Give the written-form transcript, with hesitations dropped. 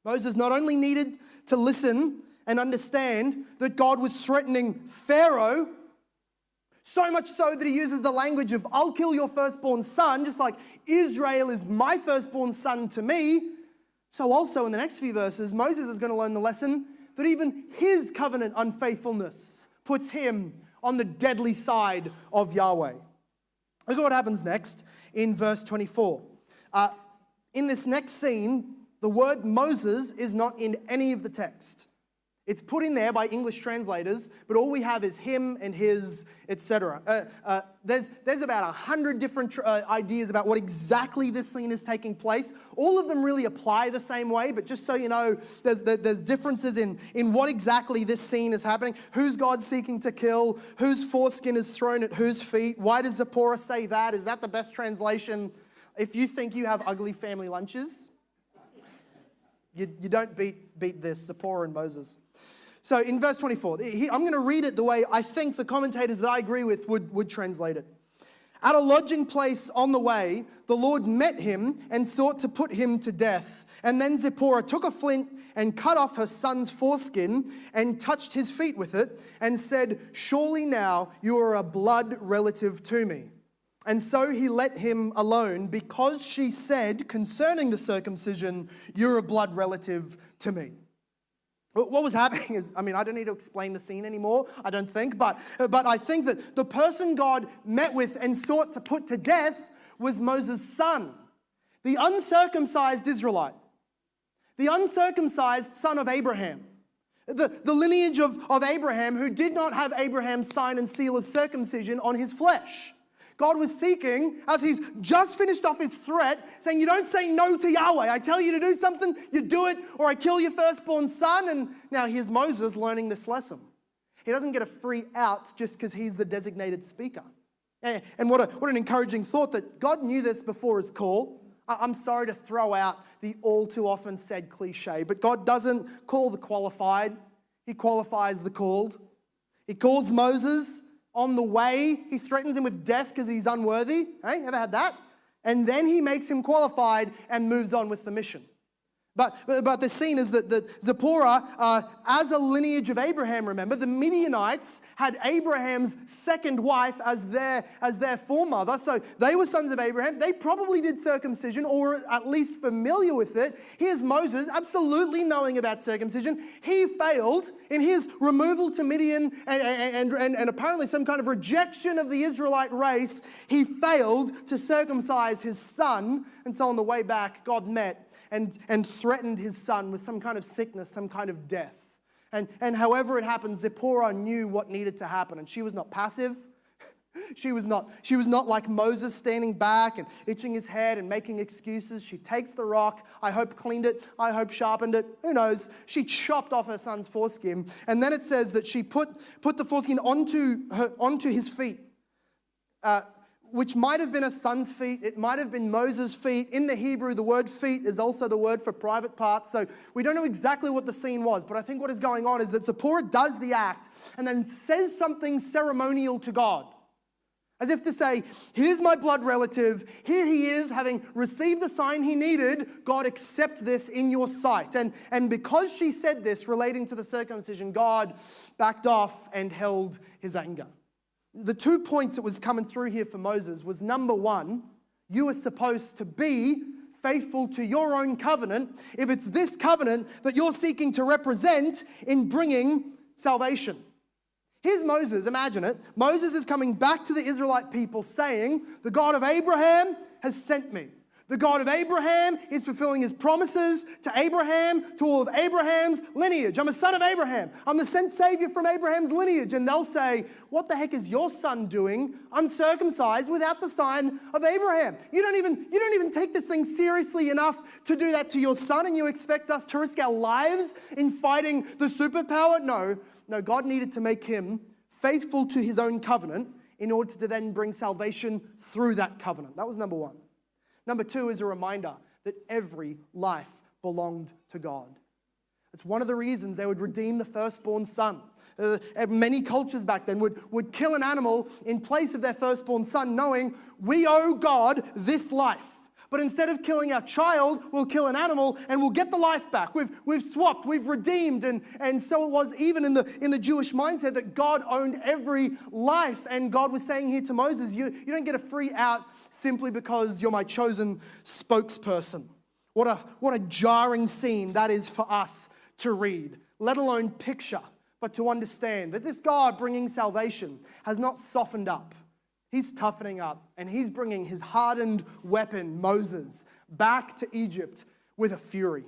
Moses not only needed to listen and understand that God was threatening Pharaoh, so much so that he uses the language of, I'll kill your firstborn son, just like Israel is my firstborn son to me. So also in the next few verses, Moses is going to learn the lesson that even his covenant unfaithfulness puts him on the deadly side of Yahweh. Look at what happens next in verse 24. In this next scene, the word Moses is not in any of the text. It's put in there by English translators, but all we have is him and his, etc. There's about 100 different ideas about what exactly this scene is taking place. All of them really apply the same way, but just so you know, there's differences in what exactly this scene is happening. Who's God seeking to kill? Whose foreskin is thrown at whose feet? Why does Zipporah say that? Is that the best translation? If you think you have ugly family lunches, you don't beat this, Zipporah and Moses. So in verse 24, I'm going to read it the way I think the commentators that I agree with would translate it. At a lodging place on the way, the Lord met him and sought to put him to death. And then Zipporah took a flint and cut off her son's foreskin and touched his feet with it and said, surely now you are a blood relative to me. And so he let him alone because she said concerning the circumcision, you're a blood relative to me. What was happening is, I don't need to explain the scene anymore, I don't think, but I think that the person God met with and sought to put to death was Moses' son, the uncircumcised Israelite, the uncircumcised son of Abraham, the lineage of Abraham who did not have Abraham's sign and seal of circumcision on his flesh. God was seeking, as he's just finished off his threat, saying, you don't say no to Yahweh. I tell you to do something, you do it, or I kill your firstborn son. And now here's Moses learning this lesson. He doesn't get a free out just because he's the designated speaker. And what an encouraging thought that God knew this before his call. I'm sorry to throw out the all too often said cliche, but God doesn't call the qualified. He qualifies the called. He calls Moses. On the way, he threatens him with death because he's unworthy. Hey, ever had that? And then he makes him qualified and moves on with the mission. But the scene is that Zipporah, as a lineage of Abraham, remember, the Midianites had Abraham's second wife as their foremother. So they were sons of Abraham. They probably did circumcision or at least familiar with it. Here's Moses, absolutely knowing about circumcision. He failed in his removal to Midian and apparently some kind of rejection of the Israelite race. He failed to circumcise his son. And so on the way back, God met and threatened his son with some kind of sickness, some kind of death. And however it happened, Zipporah knew what needed to happen. And she was not passive. She was not like Moses standing back and itching his head and making excuses. She takes the rock. I hope cleaned it. I hope sharpened it. Who knows? She chopped off her son's foreskin. And then it says that she put the foreskin onto his feet. Which might have been a son's feet, it might have been Moses' feet. In the Hebrew, the word feet is also the word for private parts. So we don't know exactly what the scene was, but I think what is going on is that Zipporah does the act and then says something ceremonial to God. As if to say, here's my blood relative, here he is, having received the sign he needed, God, accept this in your sight. And because she said this relating to the circumcision, God backed off and held his anger. The 2 points that was coming through here for Moses was, number one, you are supposed to be faithful to your own covenant if it's this covenant that you're seeking to represent in bringing salvation. Here's Moses, imagine it. Moses is coming back to the Israelite people saying, the God of Abraham has sent me. The God of Abraham is fulfilling his promises to Abraham, to all of Abraham's lineage. I'm a son of Abraham. I'm the sent Savior from Abraham's lineage. And they'll say, what the heck is your son doing uncircumcised without the sign of Abraham? You don't even take this thing seriously enough to do that to your son, and you expect us to risk our lives in fighting the superpower? No, God needed to make him faithful to his own covenant in order to then bring salvation through that covenant. That was number one. Number two is a reminder that every life belonged to God. It's one of the reasons they would redeem the firstborn son. Many cultures back then would kill an animal in place of their firstborn son, knowing we owe God this life. But instead of killing our child, we'll kill an animal and we'll get the life back. We've swapped, we've redeemed. And so it was even in the Jewish mindset that God owned every life. And God was saying here to Moses, you don't get a free out simply because you're my chosen spokesperson. What a jarring scene that is for us to read, let alone picture, but to understand that this God bringing salvation has not softened up. He's toughening up, and he's bringing his hardened weapon, Moses, back to Egypt with a fury.